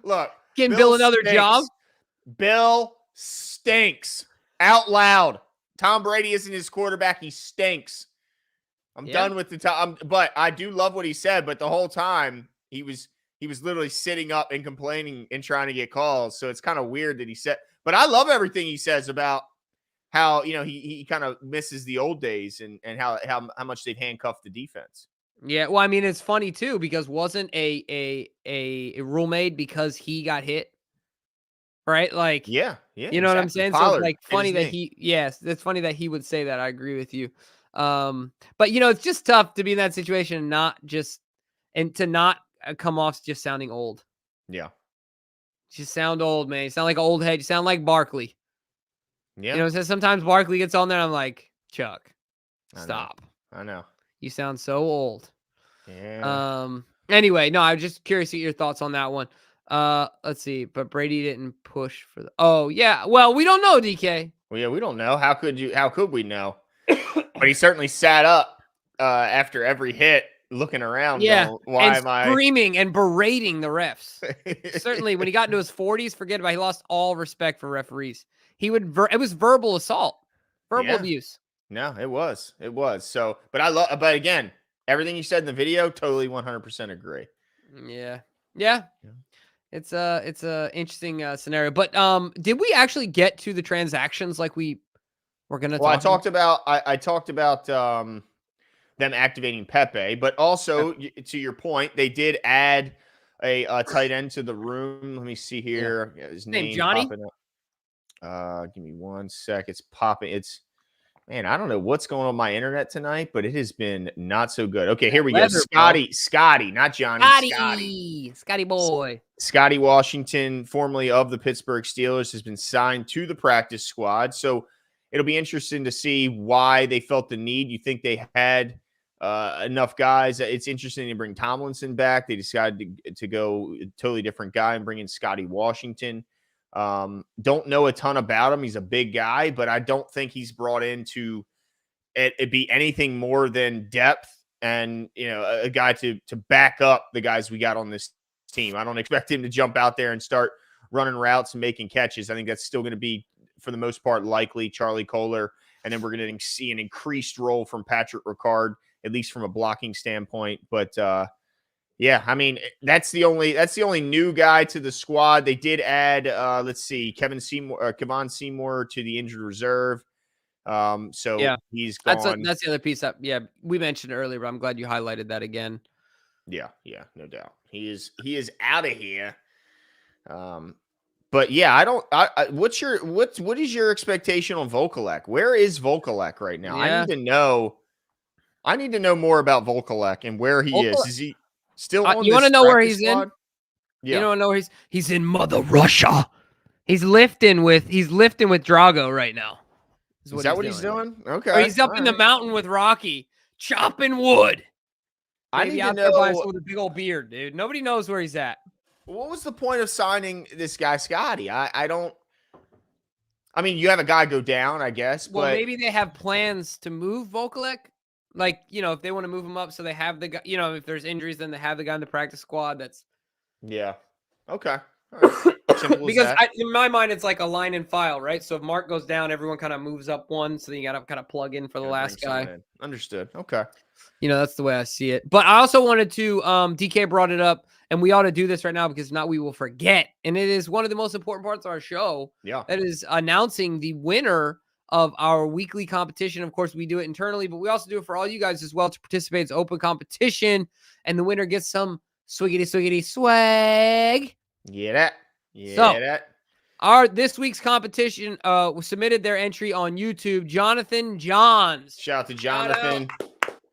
Look, getting Bill another job? Bill stinks out loud. Tom Brady isn't his quarterback. He stinks. I'm done with the time. But I do love what he said. But the whole time he was literally sitting up and complaining and trying to get calls. So it's kind of weird that he said. But I love everything he says about how, you know, he kind of misses the old days and how much they've handcuffed the defense. Yeah, well, I mean, it's funny too because wasn't a rule made because he got hit, right? Like, yeah, you know what I'm saying? So it's like funny that it's funny that he would say that. I agree with you. But you know, it's just tough to be in that situation and to not come off just sounding old. Yeah, you sound old, man. You sound like an old head. You sound like Barkley. Yeah, you know, so sometimes Barkley gets on there. And I'm like, Chuck, stop. I know. You sound so old. Yeah. Anyway, no, I was just curious to get your thoughts on that one. Let's see. But Brady didn't push for the. Oh yeah. Well, we don't know, DK. Well, yeah, we don't know. How could we know? But he certainly sat up after every hit, looking around. Yeah. Going, Why and am I screaming and berating the refs? Certainly, when he got into his 40s, forget about it. He lost all respect for referees. He would. It was verbal assault, verbal abuse. No, it was. So, but but again, everything you said in the video, totally 100% agree. Yeah. It's a interesting scenario. But did we actually get to the transactions like we were gonna? Well, I talked about them activating Pepe, but also to your point, they did add a tight end to the room. Let me see here. Yeah, his name Johnny. Popping up. Give me 1 sec. It's popping. Man, I don't know what's going on with my internet tonight, but it has been not so good. Okay, here we go. Scotty, not Johnny. Scotty boy. Scotty Washington, formerly of the Pittsburgh Steelers, has been signed to the practice squad. So it'll be interesting to see why they felt the need. You think they had enough guys? It's interesting to bring Tomlinson back. They decided to go a totally different guy and bring in Scotty Washington. Don't know a ton about him. He's a big guy, but I don't think he's brought in to it be anything more than depth and, you know, a guy to back up the guys we got on this team. I don't expect him to jump out there and start running routes and making catches. I think that's still going to be, for the most part, likely Charlie Kohler. And then we're going to see an increased role from Patrick Ricard, at least from a blocking standpoint. But, yeah, I mean, that's the only new guy to the squad. They did add, let's see, Kevon Seymour to the injured reserve. So he's gone. That's the other piece that we mentioned earlier, but I'm glad you highlighted that again. Yeah, no doubt. He is out of here. But yeah, what is your expectation on Vokalek? Where is Vokalek right now? Yeah. I need to know more about Vokalek and where he is. Is he still on you want to know where he's squad? in? Yeah. You don't know where he's in Mother Russia. He's lifting with Drago right now. Is that what he's doing? Okay. Or he's up in the mountain with Rocky, chopping wood. I need to know with a big old beard, dude. Nobody knows where he's at. What was the point of signing this guy, Scotty? I mean, you have a guy go down, I guess. Well, but maybe they have plans to move Vokalek. Like, you know, if they want to move him up so they have the guy, you know, if there's injuries, then they have the guy in the practice squad. Yeah. Okay. All right. Simple as Because that. in my mind, it's like a line and file, right? So if Mark goes down, everyone kind of moves up one. So then you got to kind of plug in for the Gonna bring last someone guy. in. Understood. Okay. That's the way I see it. But I also wanted to, DK brought it up, and we ought to do this right now because now we will forget. And it is one of the most important parts of our show. Yeah. That is announcing the winner of our weekly competition. Of course, we do it internally, but we also do it for all you guys as well to participate. It's open competition, and the winner gets some swiggity swag. Yeah, that. Yeah, So, that. this week's competition submitted their entry on YouTube. Jonathan Johns. Shout out to Jonathan.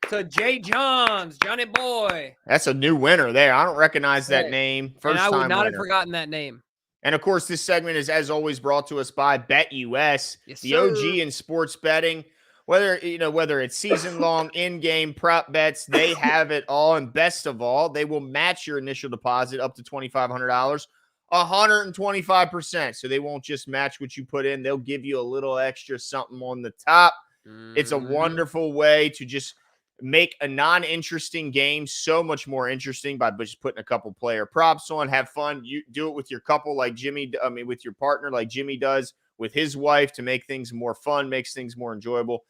To Jay Johns, Johnny Boy. That's a new winner there. I don't recognize that name. And I would not have winner. forgotten that name. And of course, this segment is, as always, brought to us by BetUS, the sir. OG in sports betting. Whether it's season long, in-game prop bets, they have it all. And best of all, they will match your initial deposit up to $2,500, 125%. So they won't just match what you put in; they'll give you a little extra something on the top. It's a wonderful way to just make a non-interesting game so much more interesting by just putting a couple player props on. Have fun. You do it with your couple with your partner like Jimmy does with his wife to make things more fun, makes things more enjoyable.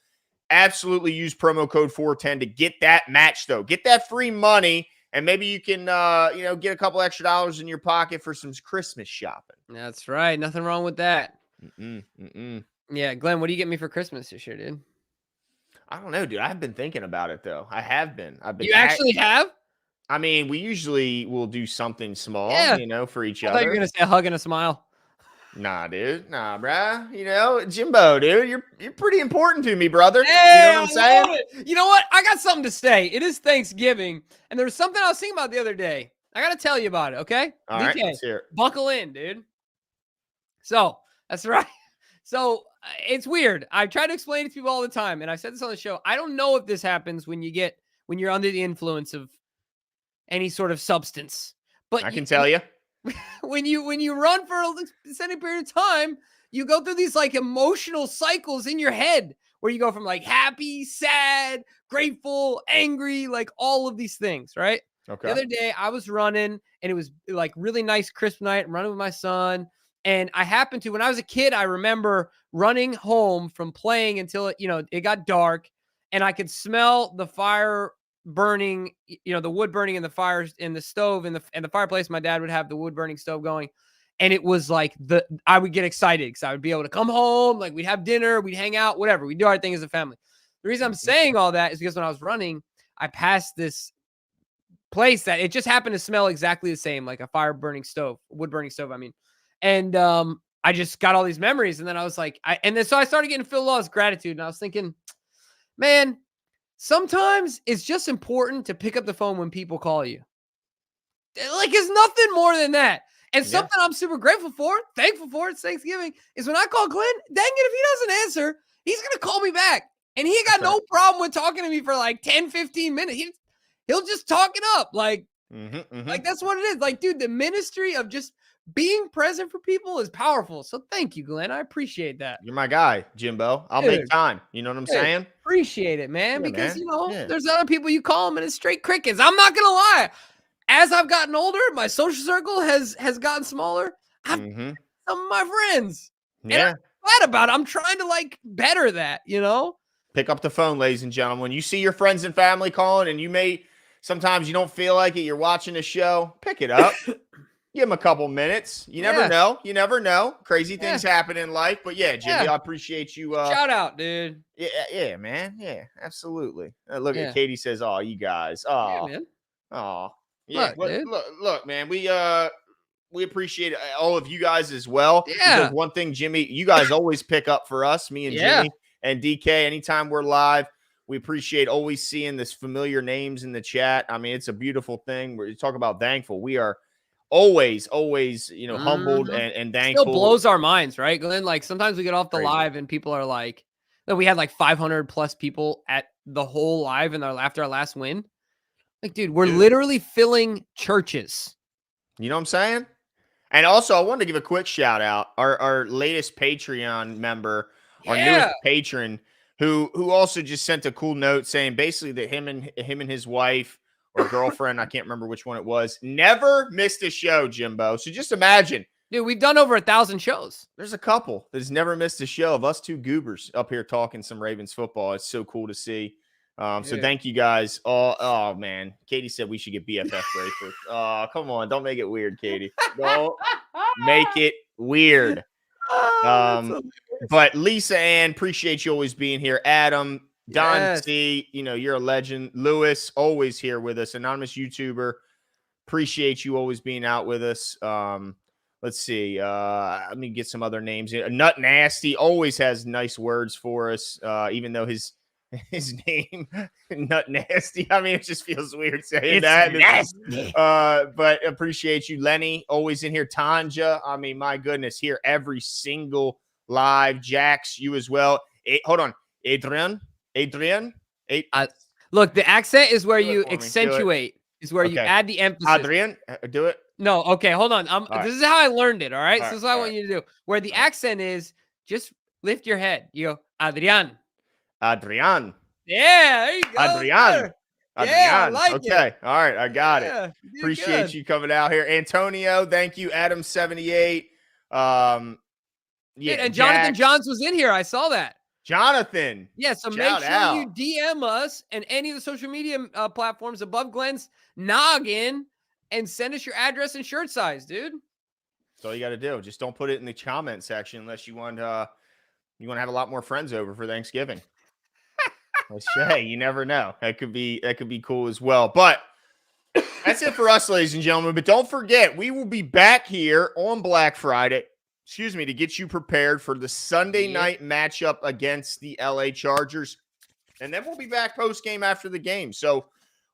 Absolutely use promo code 410 to get that match, though. Get that free money, and maybe you can get a couple extra dollars in your pocket for some Christmas shopping. That's right. Nothing wrong with that. Yeah, Glenn, what do you get me for Christmas this year, dude? I don't know, dude. I've been thinking about it, though. I have been. You actually have? I mean, we usually will do something small, for each other. I thought you were going to say a hug and a smile. Nah, dude. Nah, bruh. Jimbo, dude. You're pretty important to me, brother. Hey, you know what I'm saying? You know what? I got something to say. It is Thanksgiving, and there was something I was thinking about the other day. I got to tell you about it, okay? All right, let's hear it. Buckle in, dude. So, that's right. So, it's weird. I try to explain it to people all the time, and I said this on the show. I don't know if this happens when you're under the influence of any sort of substance. But I can tell you. When you run for a extended period of time, you go through these like emotional cycles in your head where you go from like happy, sad, grateful, angry, like all of these things, right? Okay. The other day I was running and it was like really nice crisp night. I'm running with my son. And I happened to, when I was a kid, I remember running home from playing until it got dark and I could smell the fire burning, the wood burning in the fires in the stove and the fireplace. My dad would have the wood burning stove going. And it was like I would get excited because I would be able to come home, like we'd have dinner, we'd hang out, whatever. We'd do our thing as a family. The reason I'm saying all that is because when I was running, I passed this place that it just happened to smell exactly the same, like a wood burning stove. I mean, and I just got all these memories. And then I was like, so I started getting filled with all this gratitude. And I was thinking, man, sometimes it's just important to pick up the phone when people call you. Like, it's nothing more than that. And something I'm super thankful for, it's Thanksgiving, is when I call Glenn, dang it, if he doesn't answer, he's going to call me back. And he got no problem with talking to me for like 10, 15 minutes. He'll just talk it up. Like, like that's what it is. Like, dude, the ministry of just being present for people is powerful. So thank you, Glenn. I appreciate that. You're my guy, Jimbo. I'll make time. You know what I'm saying? Appreciate it, man. Yeah, because, man. There's other people you call them and it's straight crickets. I'm not going to lie. As I've gotten older, my social circle has gotten smaller. I've some of my friends. Yeah. And I'm glad about it. I'm trying to like better that, Pick up the phone, ladies and gentlemen. When you see your friends and family calling and sometimes you don't feel like it, you're watching a show, pick it up. Give them a couple minutes. You never know. You never know. Crazy things happen in life. But yeah, Jimmy, I appreciate you. Shout out, dude. Yeah, man. Yeah, absolutely. Look at Katie says, "Oh, you guys. Oh, man. Oh, yeah. Look, man. We appreciate all of you guys as well. Yeah. Because one thing, Jimmy, you guys always pick up for us, me and Jimmy and DK. Anytime we're live, we appreciate always seeing this familiar names in the chat. I mean, it's a beautiful thing. We talk about thankful. We are always, humbled and thankful. Still blows our minds, right, Glenn? Like sometimes we get off the live and people are like, we had like 500 plus people at the whole live and after our last win. Like, dude, we're literally filling churches. You know what I'm saying? And also, I wanted to give a quick shout out our latest Patreon member, our newest patron, who also just sent a cool note saying basically that him and his wife or girlfriend. I can't remember which one it was. Never missed a show, Jimbo. So just imagine. Dude, we've done over 1,000 shows. There's a couple that's never missed a show of us two goobers up here talking some Ravens football. It's so cool to see. So thank you guys. Oh, man. Katie said we should get BFF bracelets. Oh, come on. Don't make it weird, Katie. Don't make it weird. But Lisa Ann, appreciate you always being here. Adam, Don C, you're a legend. Lewis, always here with us. Anonymous YouTuber. Appreciate you always being out with us. Let's see. Let me get some other names. Nut Nasty always has nice words for us, even though his name, Nut Nasty. I mean, it just feels weird saying that. Nasty. But appreciate you. Lenny, always in here. Tanja, I mean, my goodness, here every single live. Jax, you as well. Hold on. Adrian. Look, the accent is where you accentuate. Is where you add the emphasis. Adrian, do it. No, okay, hold on. This is how I learned it, all right? All this is what I want you to do. Where the accent is, just lift your head. You go, Adrian. Adrian. Yeah, there you go. Adrian. Yeah, I like it. All right, I got it. You Appreciate you coming out here. Antonio, thank you. Adam78. And Jonathan Johns was in here. I saw that. Jonathan. Yeah, so make sure you DM us and any of the social media platforms above Glenn's noggin and send us your address and shirt size, dude. That's all you got to do. Just don't put it in the comment section unless you want to have a lot more friends over for Thanksgiving. Let's say you never know. That could be cool as well. But that's it for us, ladies and gentlemen. But don't forget, we will be back here on Black Friday. To get you prepared for the Sunday night matchup against the LA Chargers. And then we'll be back post-game after the game. So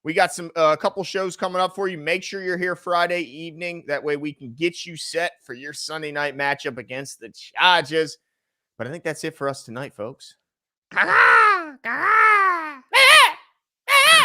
we got a couple shows coming up for you. Make sure you're here Friday evening. That way we can get you set for your Sunday night matchup against the Chargers. But I think that's it for us tonight, folks.